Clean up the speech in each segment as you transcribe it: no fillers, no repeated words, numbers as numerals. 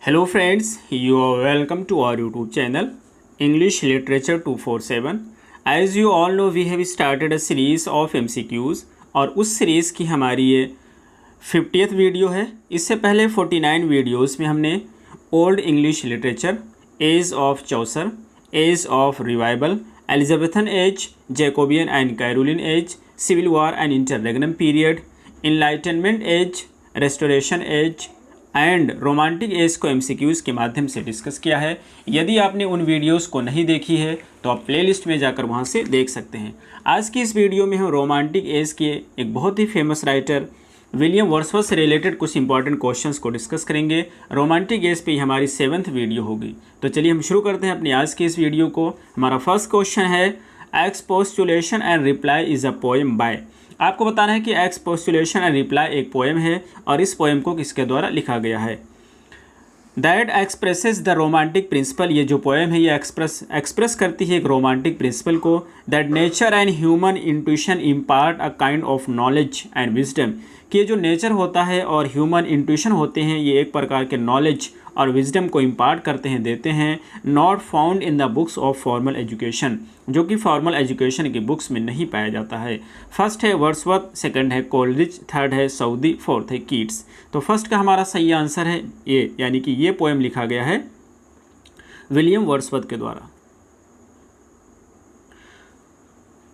Hello friends, you are welcome to our YouTube channel English Literature 247. As you all know, we have started a series of MCQs और उस series की हमारी ये 50th video है। इससे पहले 49 videos में हमने old English literature, age of Chaucer, age of revival, Elizabethan age, Jacobean and Caroline age, civil war and interregnum period, enlightenment age, restoration age and romantic age को MCQs के माध्यम से discuss किया है। यदि आपने उन वीडियोस को नहीं देखी है तो आप प्लेलिस्ट में जाकर वहां से देख सकते हैं। आज की इस वीडियो में हम रोमांटिक एज के एक बहुत ही फेमस राइटर विलियम वर्ड्सवर्थ से रिलेटेड कुछ इंपॉर्टेंट क्वेश्चंस को डिस्कस करेंगे। रोमांटिक एज पे ही हमारी 7th वीडियो होगी। तो चलिए हम शुरू करते हैं अपनी आज की इस वीडियो को। हमारा फर्स्ट क्वेश्चन है, expostulation and reply is a poem by. आपको बताना है कि एक्सपोस्टुलेशन एंड रिप्लाई एक पोएम है और इस पोएम को किसके द्वारा लिखा गया है। That expresses the romantic principle, ये जो पोएम है ये एक्सप्रेस करती है एक रोमांटिक प्रिंसिपल को। That nature and human intuition impart a kind of knowledge and wisdom, कि ये जो नेचर होता है और ह्यूमन इंट्यूशन होते हैं ये एक प्रकार के नॉलेज और विजडम को इम्पार्ट करते हैं, देते हैं। Not found in the books of formal education, जो कि फॉर्मल एजुकेशन की बुक्स में नहीं पाया जाता है। फर्स्ट है वर्ड्सवर्थ, सेकंड है कोलरिज, थर्ड है साउदी, फोर्थ है कीट्स। तो फर्स्ट का हमारा सही आंसर है ए, यानी कि ये पोएम लिखा गया है विलियम वर्ड्सवर्थ के द्वारा।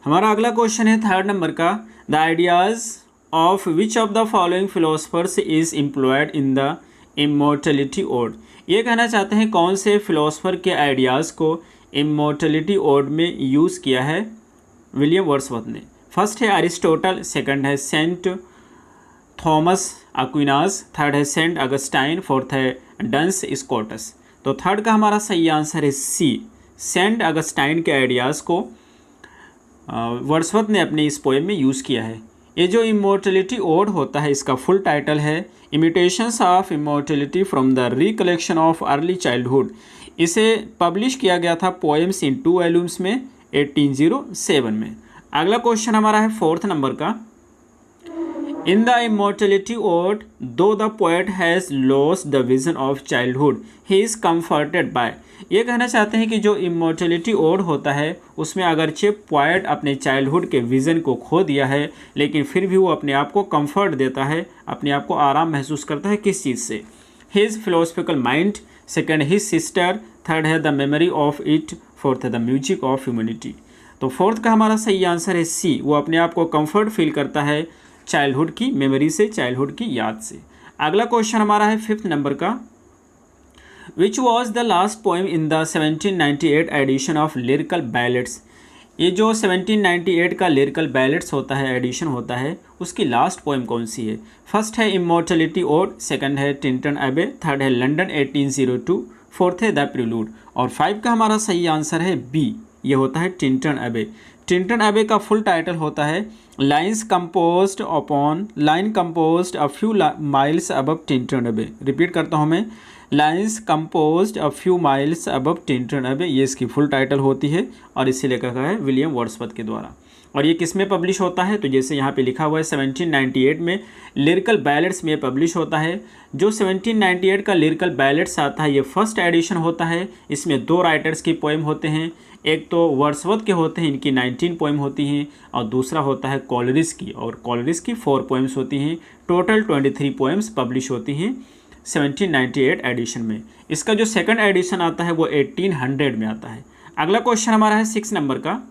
हमारा अगला क्वेश्चन है थर्ड नंबर का, the ideas of which of the following philosophers is employed in the immortality ode. ये कहना चाहते हैं कौन से फिलोसफर के आइडियाज़ को इमोर्टलिटी ओड में यूज़ किया है विलियम वर्ड्सवर्थ ने। फर्स्ट है अरिस्टोटल, सेकंड है सेंट थॉमस अक्विनास, थर्ड है सेंट अगस्टाइन, फोर्थ है डंस स्कॉटस। तो थर्ड का हमारा सही आंसर है सी, सेंट अगस्टाइन के आइडियाज़ को वर्ड्सवर्थ ने अपने इस पोएम में यूज़ किया है। ये जो इमोर्टलिटी ओड होता है इसका फुल टाइटल है imitations of immortality from the recollection of early childhood. इसे पब्लिश किया गया था पोएम्स इन 2 वॉल्यूम्स में 1807 में। अगला क्वेश्चन हमारा है फोर्थ नंबर का, in the immortality ode though the poet has lost the vision of childhood he is comforted by. ये कहना चाहते हैं कि जो इमोर्टलिटी ओड होता है उसमें अगरचे पोएट अपने चाइल्डहुड के विज़न को खो दिया है लेकिन फिर भी वो अपने आप को कंफर्ट देता है, अपने आप को आराम महसूस करता है। किस चीज़ से? His philosophical mind, second his sister, third है the memory of it, fourth है द म्यूजिक ऑफ ह्यूमैनिटी। तो फोर्थ का हमारा सही आंसर है सी, वो अपने आप को कंफर्ट फील करता है चाइल्डहुड की मेमोरी से, चाइल्डहुड की याद से। अगला क्वेश्चन हमारा है फिफ्थ नंबर का, which was the last poem in the 1798 edition of lyrical ballads. ये जो 1798 का लिरिकल बैलेट्स होता है, एडिशन होता है, उसकी लास्ट पोएम कौन सी है? फर्स्ट है इमोर्टलिटी ओड, सेकंड है टिंटन एबे, थर्ड है लंदन 1802, फोर्थ है द प्रिलूड। और 5 का हमारा सही आंसर है बी, ये होता है टिंटन एबे। टिंटन एबे का फुल टाइटल होता है lines composed upon line composed a few miles above Tintern एबे। रिपीट करता हूँ मैं, lines composed a few miles above Tintern Abbey, ये इसकी फुल टाइटल होती है और इसे लेखक है विलियम वर्ड्सवर्थ के द्वारा। और ये किस में पब्लिश होता है? तो जैसे यहाँ पे लिखा हुआ है 1798 में लिरिकल बैलेट्स में पब्लिश होता है। जो 1798 का लिरिकल बैलेट्स आता है ये फर्स्ट एडिशन होता है। इसमें 2 राइटर्स की पोएम होते हैं, एक तो वर्ड्सवर्थ के होते हैं, इनकी 19 पोएम होती हैं, और दूसरा होता है कोलरिज की, और कोलरिज की 4 पोएम्स होती हैं। टोटल 23 पोएम्स पब्लिश होती हैं 1798 एडिशन में। इसका जो सेकंड एडिशन आता है वो 1800 में आता है। अगला क्वेश्चन हमारा है 6 नंबर का,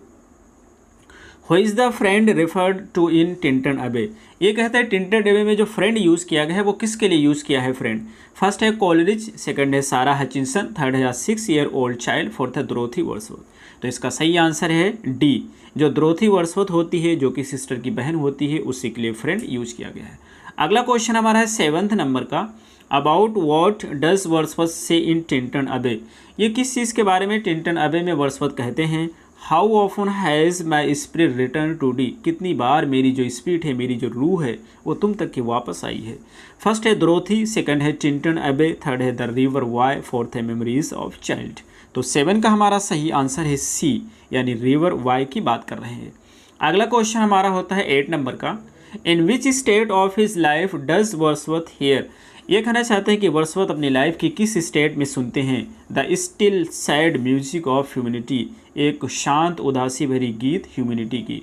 who is the friend referred to in Tintern Abbey. ये कहता है टिंटन एबे में जो फ्रेंड यूज़ किया गया है वो किसके लिए यूज़ किया है फ्रेंड? फर्स्ट है कोलरिज, सेकंड है सारा हचिंसन, थर्ड है 6 ईयर ओल्ड चाइल्ड, फोर्थ है द्रोथी वर्ड्सवर्थ। तो इसका सही आंसर है डी, जो द्रोथी वर्ड्सवर्थ होती है, जो कि सिस्टर की बहन होती है, उसी के लिए फ्रेंड यूज किया गया है। अगला क्वेश्चन हमारा है 7th नंबर का, अबाउट वॉट डज वर्ड्सवर्थ से इन टिंटन एबे। ये किस चीज़ के बारे में टिंटन एबे में वर्ड्सवर्थ कहते हैं? How often has my spirit return to thee, कितनी बार मेरी जो स्पिरिट है, मेरी जो रूह है, वो तुम तक की वापस आई है। फर्स्ट है द्रोथी, सेकंड है टिंटन एबे, थर्ड है द रिवर वाई, फोर्थ है मेमोरीज ऑफ चाइल्ड। तो 7 का हमारा सही आंसर है सी, यानी रिवर वाई की बात कर रहे हैं। अगला क्वेश्चन हमारा होता है 8 नंबर का, in which state of his life does Wordsworth hear. ये कहना चाहते हैं कि वर्ड्सवर्थ अपनी लाइफ की किस स्टेट में सुनते हैं the still sad music of humanity, एक शांत उदासी भरी गीत ह्यूमैनिटी की।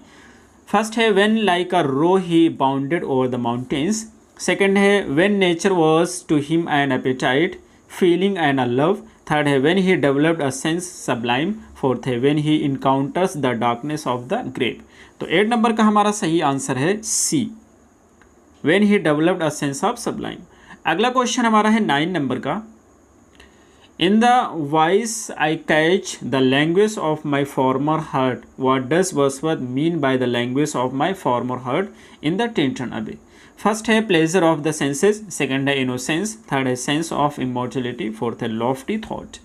फर्स्ट है when like a roe he bounded over the mountains. Second है when nature was to him an appetite feeling and a love. Third है when he developed a sense sublime. Fourth है when he encounters the darkness of the grave. तो 8 number का हमारा सही answer है C, when he developed a sense of sublime. अगला question हमारा है 9 नंबर का। In the voice I catch the language of my farmer heart, what does Wordsworth mean by the language of my farmer heart in the Tintern अबे। First है pleasure of the senses, second है innocence, third है sense of immortality, fourth है Lofty thought.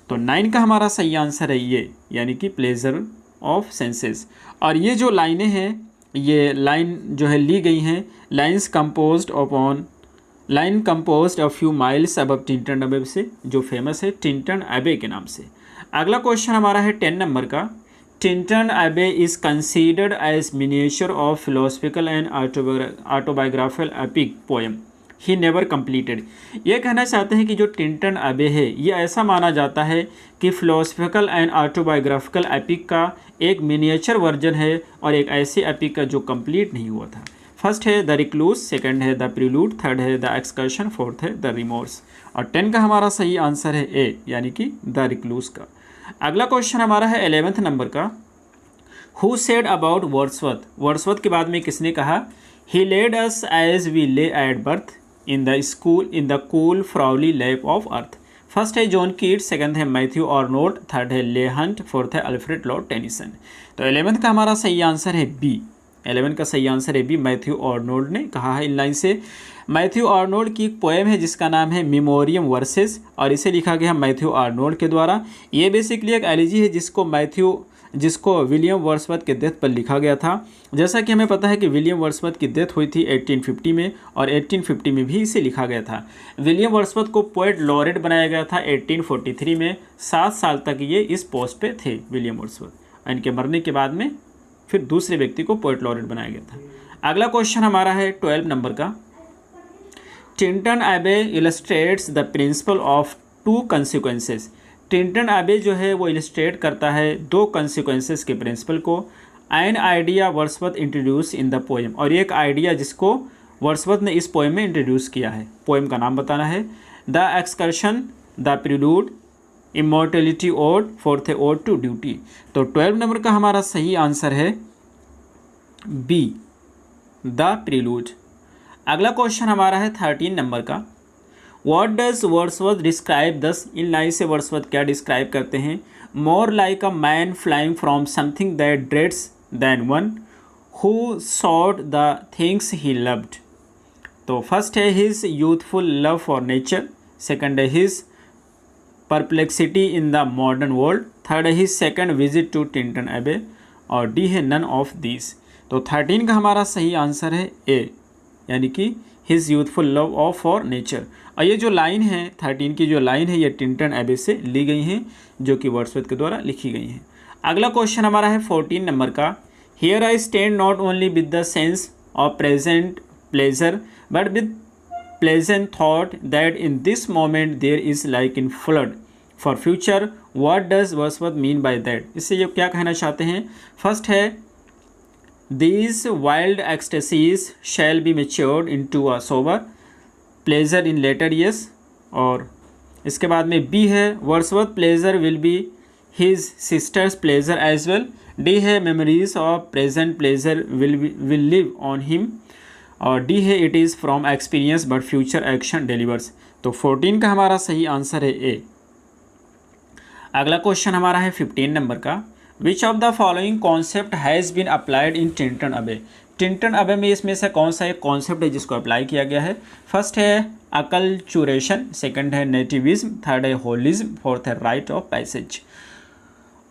तो 9 का हमारा सही answer है ये, यानी कि प्लेजर ऑफ सेंसेस। और ये जो लाइनें हैं, ये लाइन जो है ली गई हैं lines composed a few miles above Tintern अबे से, जो फेमस है टिंटन अबे के नाम से। अगला क्वेश्चन हमारा है 10 नंबर का। Tintern Abbey is considered as miniature of philosophical and autobiographical epic poem he never completed. ये कहना चाहते हैं कि जो टिंटन अबे है ये ऐसा माना जाता है कि फिलोसफिकल एंड ऑटोबायोग्राफिकल एपिक का एक मिनिएचर वर्जन है और एक ऐसी एपिक का जो कंप्लीट नहीं हुआ था। फर्स्ट है द रिक्लूस, सेकंड है द प्रीलूड, थर्ड है द एक्सकर्शन, फोर्थ है द रिमोर्स। और 10 का हमारा सही आंसर है ए, यानी कि द रिक्लूस का। अगला क्वेश्चन हमारा है 11th नंबर का। Who said about Wordsworth, Wordsworth के बाद में किसने कहा he laid us as we lie at birth in the cool flowery lap of earth. First है जॉन कीट्स, सेकंड है मैथ्यू आर्नोल्ड, थर्ड है ले हंट, फोर्थ है अल्फ्रेड लॉर्ड टेनिसन। तो 11th का हमारा सही आंसर है बी, 11 का सही आंसर है बी, मैथ्यू आर्नोल्ड ने कहा है इन लाइन से। मैथ्यू आर्नोल्ड की एक पोएम है जिसका नाम है मेमोरियम वर्सेस और इसे लिखा गया मैथ्यू आर्नोल्ड के द्वारा। ये बेसिकली एक एलिजी है जिसको विलियम वर्ड्सवर्थ के डेथ पर लिखा गया था। जैसा कि हमें पता है कि विलियम वर्ड्सवर्थ की डेथ हुई थी 1850 में और 1850 में भी इसे लिखा गया था। विलियम वर्ड्सवर्थ को पोएट लॉरेट बनाया गया था 1843 में। 7 साल तक ये इस पोस्ट पे थे विलियम वर्ड्सवर्थ। इनके मरने के बाद में फिर दूसरे व्यक्ति को पोएट लॉरेट बनाया गया था। अगला क्वेश्चन हमारा है 12 नंबर का। टिंटन अबे illustrates the principle of 2 consequences. Tintern अबे जो है वो इलस्ट्रेट करता है 2 कंसिक्वेंसेस के प्रिंसिपल को। An idea Wordsworth introduce in the poem, और एक आइडिया जिसको वर्ड्सवर्थ ने इस पोएम में इंट्रोड्यूस किया है। पोएम का नाम बताना है। The excursion, the prelude, immortality ode, fourth है ओड टू ड्यूटी। तो 12 नंबर का हमारा सही आंसर है बी, द प्रीलूड। अगला क्वेश्चन हमारा है 13 नंबर का। What does Wordsworth describe thus, इन लाइन से वर्ड्सवर्थ क्या डिस्क्राइब करते हैं। More like a man flying from something that dreads than one who sought the things he loved. तो फर्स्ट है his youthful love for nature, second है his perplexity in the modern world, third है his second visit to Tintern Abbey, और D है none of this. तो 13 का हमारा सही आंसर है ए, यानी कि his youthful love of for nature. और ये जो लाइन है 13 की जो लाइन है ये टिंटन अबे से ली गई हैं, जो कि वर्ड्सवर्थ के द्वारा लिखी गई हैं। अगला क्वेश्चन हमारा है 14 नंबर का। Here I stand not only with the sense of present pleasure but with pleasant thought that in this moment there is like in flood for future, what does Wordsworth mean by that. इससे ये क्या कहना चाहते हैं। First है These wild ecstasies shall be matured into a sober pleasure in later years, और इसके बाद में बी है Wordsworth pleasure will be his sister's pleasure as well, D है memories of present pleasure will live on him, और D है it is from experience but future action delivers। तो 14 का हमारा सही आंसर है ए। अगला क्वेश्चन हमारा है 15 नंबर का। Which of the following concept has been applied in Tintern Abbey. Tintern Abbey में इसमें से कौन सा एक कॉन्सेप्ट है जिसको अप्लाई किया गया है। फर्स्ट है अकल्चुरेशन, सेकंड है नेटिविज्म, थर्ड है होलिज्म, फोर्थ है राइट ऑफ पैसेज।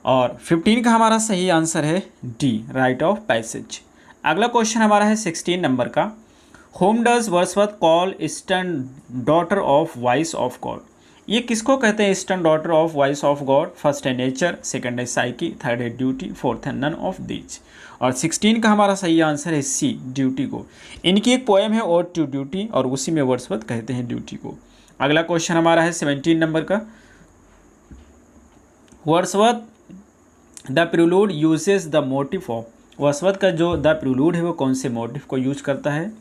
और 15 का हमारा सही आंसर है डी, राइट ऑफ पैसेज। अगला क्वेश्चन हमारा है 16 नंबर का। Whom does Wordsworth call eastern daughter of voice of God. ये किसको कहते हैं eastern daughter of voice of God? First है नेचर, सेकंड है साइकी, थर्ड है ड्यूटी, फोर्थ है नन ऑफ दीज। और 16 का हमारा सही आंसर है सी, ड्यूटी को। इनकी एक पोएम है ओड टू ड्यूटी और उसी में वर्ड्सवर्थ कहते हैं ड्यूटी को। अगला क्वेश्चन हमारा है 17 नंबर का। Wordsworth the prelude uses the motive of, Wordsworth का जो द प्रिलूड है वो कौन से मोटिव को यूज करता है?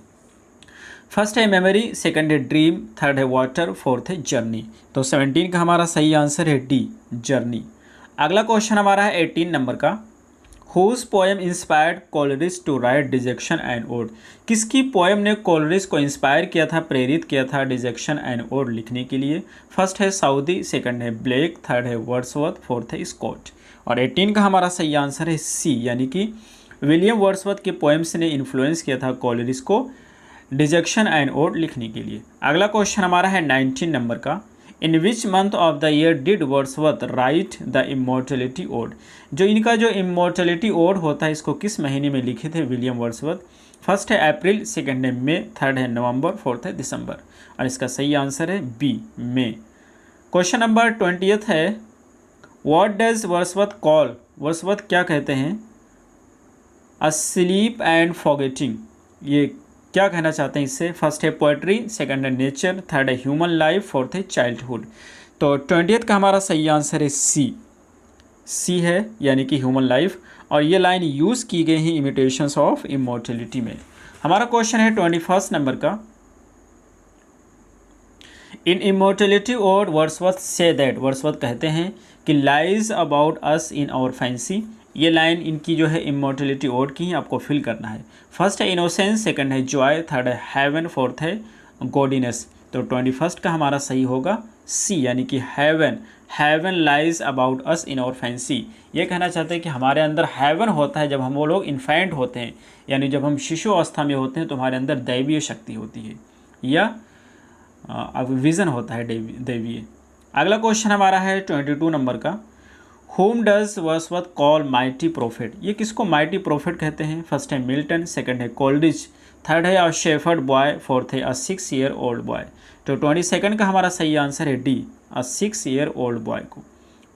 फर्स्ट है मेमोरी, सेकंड है ड्रीम, थर्ड है वाटर, फोर्थ है जर्नी। तो 17 का हमारा सही आंसर है डी, जर्नी। अगला क्वेश्चन हमारा है 18 नंबर का। Whose poem inspired Coleridge to write dejection and ode, किसकी पोएम ने कोलरिज को इंस्पायर किया था, प्रेरित किया था डिजेक्शन एंड ओड लिखने के लिए? फर्स्ट है साउदी, सेकंड है ब्लेक, थर्ड है वर्ड्सवर्थ, फोर्थ है स्कॉट। और 18 का हमारा सही आंसर है सी, यानी कि विलियम वर्ड्सवर्थ के पोएम्स ने इन्फ्लुएंस किया था कोलरिज को डिजेक्शन एंड ओड लिखने के लिए। अगला क्वेश्चन हमारा है 19 नंबर का। In which month of the year did Wordsworth write the immortality ode, जो इनका जो इमोर्टलिटी ओड होता है इसको किस महीने में लिखे थे विलियम वर्ड्सवर्थ? फर्स्ट है अप्रैल, सेकंड है मई, थर्ड है नवंबर, फोर्थ है दिसंबर। और इसका सही आंसर है बी, मई। क्वेश्चन नंबर 20 है। What does Wordsworth call, Wordsworth क्या कहते हैं अ स्लीप एंड फॉरगेटिंग, ये क्या कहना चाहते हैं इससे? फर्स्ट है पोएट्री, सेकंड है नेचर, थर्ड है ह्यूमन लाइफ, फोर्थ है चाइल्डहुड। तो 20 का हमारा सही आंसर है सी, सी है, यानी कि ह्यूमन लाइफ। और ये लाइन यूज़ की गई है इमिटेशंस ऑफ इमोर्टलिटी में। हमारा क्वेश्चन है 21 नंबर का। In immortality ode Wordsworth says that, Wordsworth कहते हैं कि lies about us in our fancy, ये लाइन इनकी जो है इमोर्टलिटी ओड की, आपको फिल करना है। फर्स्ट है इनोसेंस, सेकंड है जॉय, थर्ड है हेवन, फोर्थ है गॉडीनेस। तो 21 का हमारा सही होगा सी, यानी कि heaven, heaven lies about us in our fancy. ये कहना चाहते हैं कि हमारे अंदर हेवन होता है जब हम वो लोग इन्फेंट होते हैं, यानी जब हम शिशु अवस्था में होते हैं तो हमारे अंदर दैवीय शक्ति होती है या विज़न होता है दैवीय। अगला क्वेश्चन हमारा है 22 नंबर का। Whom does Wordsworth call mighty prophet, ये किसको माइटी प्रोफेट कहते हैं? फर्स्ट है मिल्टन, सेकंड है कोल्ड्रिच, थर्ड है अ शेफर्ड बॉय, फोर्थ है अ 6 ईयर ओल्ड बॉय। तो 22 का हमारा सही आंसर है D, a 6 year old boy को।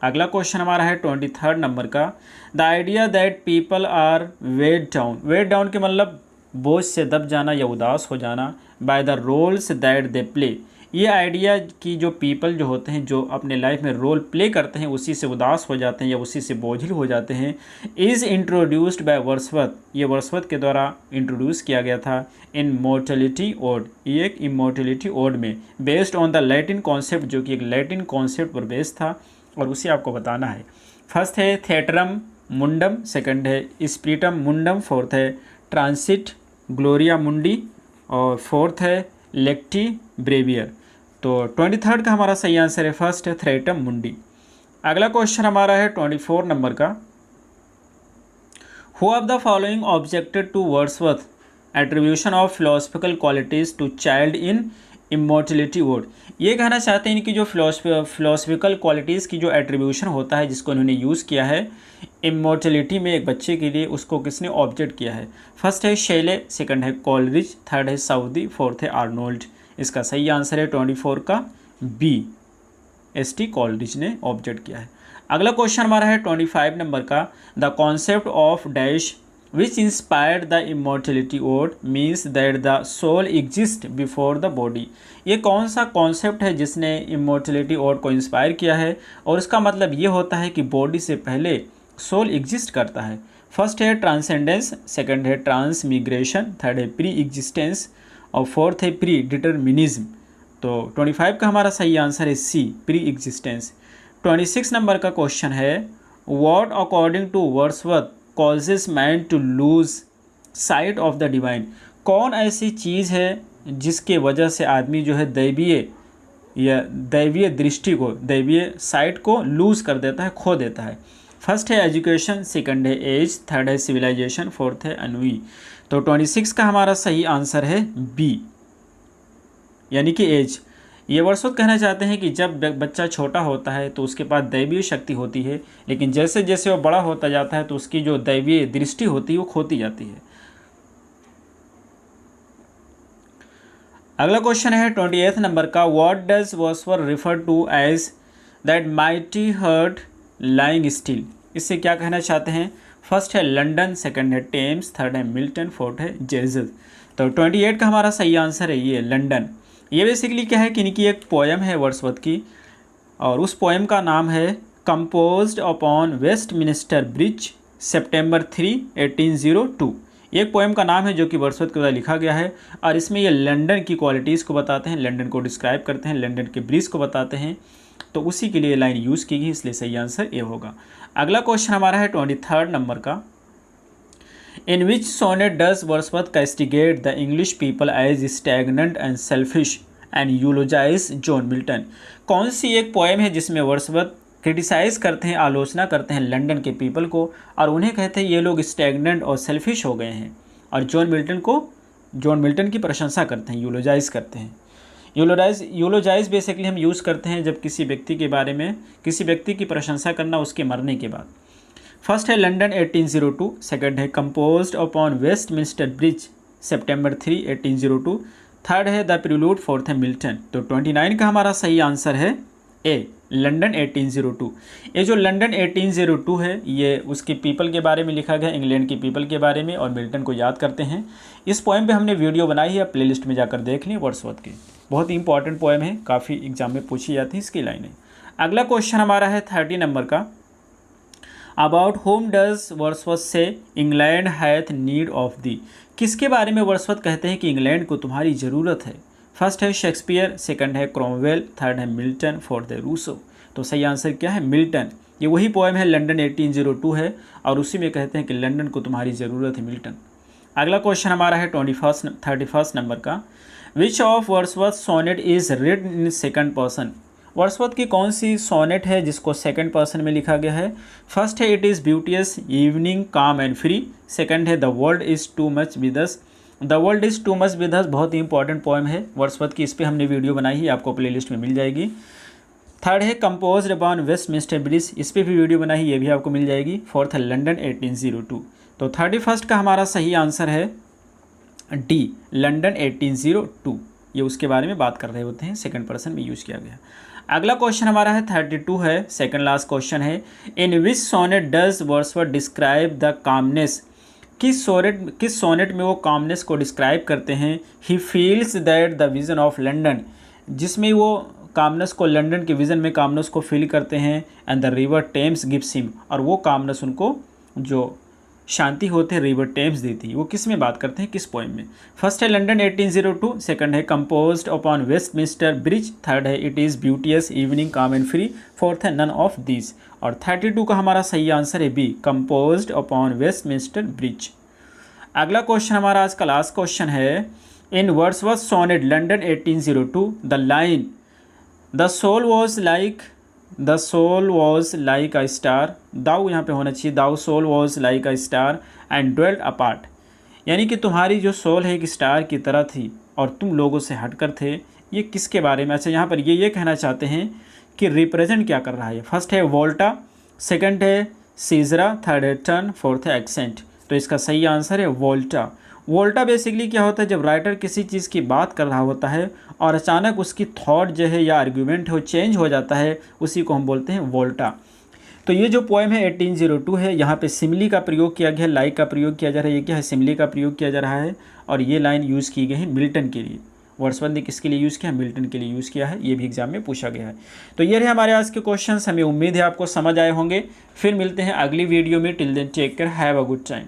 अगला क्वेश्चन हमारा है 23 नंबर का। The idea that people are weighed down, weighed down के मतलब बोझ से दब जाना या उदास हो जाना, by the roles that they play, ये आइडिया कि जो पीपल जो होते हैं जो अपने लाइफ में रोल प्ले करते हैं उसी से उदास हो जाते हैं या उसी से बोझिल हो जाते हैं, इज़ इंट्रोड्यूस्ड बाय वर्ड्सवर्थ, ये वर्ड्सवर्थ के द्वारा इंट्रोड्यूस किया गया था इन मोर्टलिटी ओड, ये एक इमोर्टलिटी ओड में, based on the Latin concept, जो कि एक लैटिन कॉन्सेप्ट पर बेस्ड था और उसे आपको बताना है। फर्स्ट है थिएटरम मुंडम, सेकंड है स्प्रिटम मुंडम, फोर्थ है ट्रांसिट ग्लोरिया मुंडी और फोर्थ है लेक्टी ब्रेवियर। तो 23 का हमारा सही आंसर है फर्स्ट है थ्रेटम मुंडी। अगला क्वेश्चन हमारा है 24 नंबर का। Who of the following objected to Wordsworth attribution of philosophical qualities to child in immortality ode, ये कहना चाहते हैं इनकी जो फिलोसफिकल क्वालिटीज़ की जो एट्रीब्यूशन होता है जिसको इन्होंने यूज़ किया है इमोर्टलिटी में एक बच्चे के लिए, उसको किसने ऑब्जेक्ट किया है? फर्स्ट है शेले, सेकंड है कॉलरिज, थर्ड है साउदी, फोर्थ है आर्नोल्ड। इसका सही आंसर है 24 का बी, एस.टी. कॉलरिज ने ऑब्जेक्ट किया है। अगला क्वेश्चन हमारा है 25 नंबर का। The concept of dash which inspired the immortality ode means that the soul exists before the body, ये कौन सा कॉन्सेप्ट है जिसने इमोर्टलिटी ओड को इंस्पायर किया है? और इसका मतलब ये होता है कि बॉडी से पहले सोल एग्जिस्ट करता है। फर्स्ट है ट्रांसेंडेंस, सेकंड है ट्रांसमिग्रेशन, थर्ड है प्री एग्जिस्टेंस और फोर्थ है प्री डिटर्मिनिज्म। तो 25 का हमारा सही आंसर है सी, प्री एग्जिस्टेंस। 26 नंबर का क्वेश्चन है। What according to Wordsworth causes man to lose sight of the divine, कौन ऐसी चीज़ है जिसके वजह से आदमी जो है दैवीय या दैवीय दृष्टि को, दैवीय साइट को लूज़ कर देता है, खो देता है? फर्स्ट है एजुकेशन, सेकंड है एज, थर्ड है सिविलाइजेशन, फोर्थ है अनवी। तो 26 का हमारा सही आंसर है बी, यानी कि एज। ये वर्ड्सवर्थ कहना चाहते हैं कि जब बच्चा छोटा होता है तो उसके पास दैवीय शक्ति होती है, लेकिन जैसे जैसे वो बड़ा होता जाता है तो उसकी जो दैवीय दृष्टि होती है वो खोती जाती है। अगला क्वेश्चन है 28th नंबर का, what does Wordsworth refer to as that mighty heart lying still. इससे क्या कहना चाहते हैं? फर्स्ट है लंदन, सेकंड है टेम्स, थर्ड है मिल्टन, फोर्थ है जेजस। तो 28 का हमारा सही आंसर है ये लंदन। ये बेसिकली क्या है कि इनकी एक पोएम है वर्ड्सवर्थ की, और उस पोएम का नाम है कंपोज्ड अपॉन वेस्टमिनिस्टर ब्रिज सितंबर 3, 1802। एक पोएम का नाम है जो कि वर्ड्सवर्थ के द्वारा लिखा गया है, और इसमें ये लंदन की क्वालिटीज़ को बताते हैं, लंदन को डिस्क्राइब करते हैं, लंदन के ब्रिज को बताते हैं। तो उसी के लिए लाइन यूज़ की गई, इसलिए सही आंसर ए होगा। अगला क्वेश्चन हमारा है 23rd नंबर का, in which sonnet does Wordsworth castigate the English people as stagnant and selfish and eulogize John Milton. कौन सी एक पोएम है जिसमें वर्ड्सवर्थ क्रिटिसाइज़ करते हैं, आलोचना करते हैं लंदन के पीपल को, और उन्हें कहते हैं ये लोग स्टैग्नेंट और सेल्फिश हो गए हैं, और जॉन मिल्टन की प्रशंसा करते हैं, यूलोजाइज करते हैं। यूलोजाइज बेसिकली हम यूज़ करते हैं जब किसी व्यक्ति के बारे में, किसी व्यक्ति की प्रशंसा करना उसके मरने के बाद। फर्स्ट है लंदन 1802, सेकंड है कंपोज्ड अपॉन वेस्टमिनिस्टर ब्रिज सितंबर 3, 1802, थर्ड है द प्रिल्यूड, फोर्थ है मिल्टन। तो 29 का हमारा सही आंसर है ए लंदन 1802। ये जो लंदन 1802 है ये उसके पीपल के बारे में लिखा गया, इंग्लैंड के पीपल के बारे में, और मिल्टन को याद करते हैं। इस पोएम पे हमने वीडियो बनाई है, प्लेलिस्ट में जाकर देख लें वर्ड्सवर्थ की। बहुत ही इंपॉर्टेंट पोएम है, काफ़ी एग्जाम में पूछी जाती है इसकी लाइनें। अगला क्वेश्चन हमारा है 30 नंबर का, अबाउट होम डज वर्ड्सवर्थ से England hath need of the. किसके बारे में वर्ड्सवर्थ कहते हैं कि इंग्लैंड को तुम्हारी ज़रूरत है? फर्स्ट है शेक्सपियर, सेकंड है क्रोमवेल, थर्ड है मिल्टन, फोर्थ है रूसो। तो सही आंसर क्या है? मिल्टन। ये वही पोएम है, लंदन 1802 है, और उसी में कहते हैं कि लंदन को तुम्हारी ज़रूरत है, मिल्टन। अगला क्वेश्चन हमारा है 31st नंबर का, which of Wordsworth sonnet is written in second person. Wordsworth की कौन सी सोनेट है जिसको सेकंड पर्सन में लिखा गया है? फर्स्ट है it is beauteous evening calm and free, second है the world is too much with us. The world is too much with us बहुत ही इंपॉर्टेंट पोएम है वर्ड्सवर्थ की, इस पर हमने वीडियो बनाई है, आपको प्लेलिस्ट में मिल जाएगी। थर्ड है कंपोज्ड अपॉन वेस्टमिनिस्टर ब्रिज, इस पर भी वीडियो बनाई, ये भी आपको मिल जाएगी। फोर्थ है लंदन 1802। तो 31st का हमारा सही आंसर है डी लंदन 1802। ये उसके बारे में बात कर रहे होते हैं, सेकंड पर्सन में यूज़ किया गया। अगला क्वेश्चन हमारा है 32 है, सेकंड लास्ट क्वेश्चन है, in which sonnet does Wordsworth describe the calmness. किस सोनेट में वो कामनेस को डिस्क्राइब करते हैं? He feels that the vision of London, जिसमें वो कामनेस को, लंदन के विजन में कामनेस को फील करते हैं, and the river Thames gives him, और वो कामनेस उनको जो शांति होते हैं रिवर टेम्स देती है। वो किस में बात करते हैं, किस पोएम में? फर्स्ट है लंदन 1802, सेकंड है composed upon Westminster Bridge, third है it is beauteous evening calm and free, fourth है नन ऑफ दीज। और 32 का हमारा सही आंसर है B composed upon Westminster Bridge. अगला क्वेश्चन हमारा आज का लास्ट क्वेश्चन है, in Wordsworth sonnet London 1802 the line the soul was like a star, thou यहाँ पे होना चाहिए, thou soul was like a star and dwelt apart, यानी कि तुम्हारी जो सोल है एक स्टार की तरह थी और तुम लोगों से हटकर थे। ये किसके बारे में? अच्छा, यहाँ पर ये कहना चाहते हैं कि रिप्रेजेंट क्या कर रहा है। फर्स्ट है वोल्टा, सेकंड है सीजरा, थर्ड है टर्न, फोर्थ है एक्सेंट। तो इसका सही आंसर है वोल्टा। वोल्टा बेसिकली क्या होता है, जब राइटर किसी चीज़ की बात कर रहा होता है और अचानक उसकी थॉट जो है या आर्ग्यूमेंट हो चेंज हो जाता है, उसी को हम बोलते हैं वोल्टा। तो ये जो पोएम है 1802 है, यहाँ पे सिमिली का प्रयोग किया गया है, लाइक का प्रयोग किया जा रहा है। ये क्या है? सिमिली का प्रयोग किया जा रहा है, और ये लाइन यूज़ की गई है मिल्टन के लिए। वर्ड्सवर्थ ने किसके लिए यूज़ किया? मिल्टन के लिए यूज़ किया है, ये भी एग्जाम में पूछा गया है। तो ये रहे हमारे आज के क्वेश्चंस, हमें उम्मीद है आपको समझ आए होंगे। फिर मिलते हैं अगली वीडियो में, till then take care, have a good time.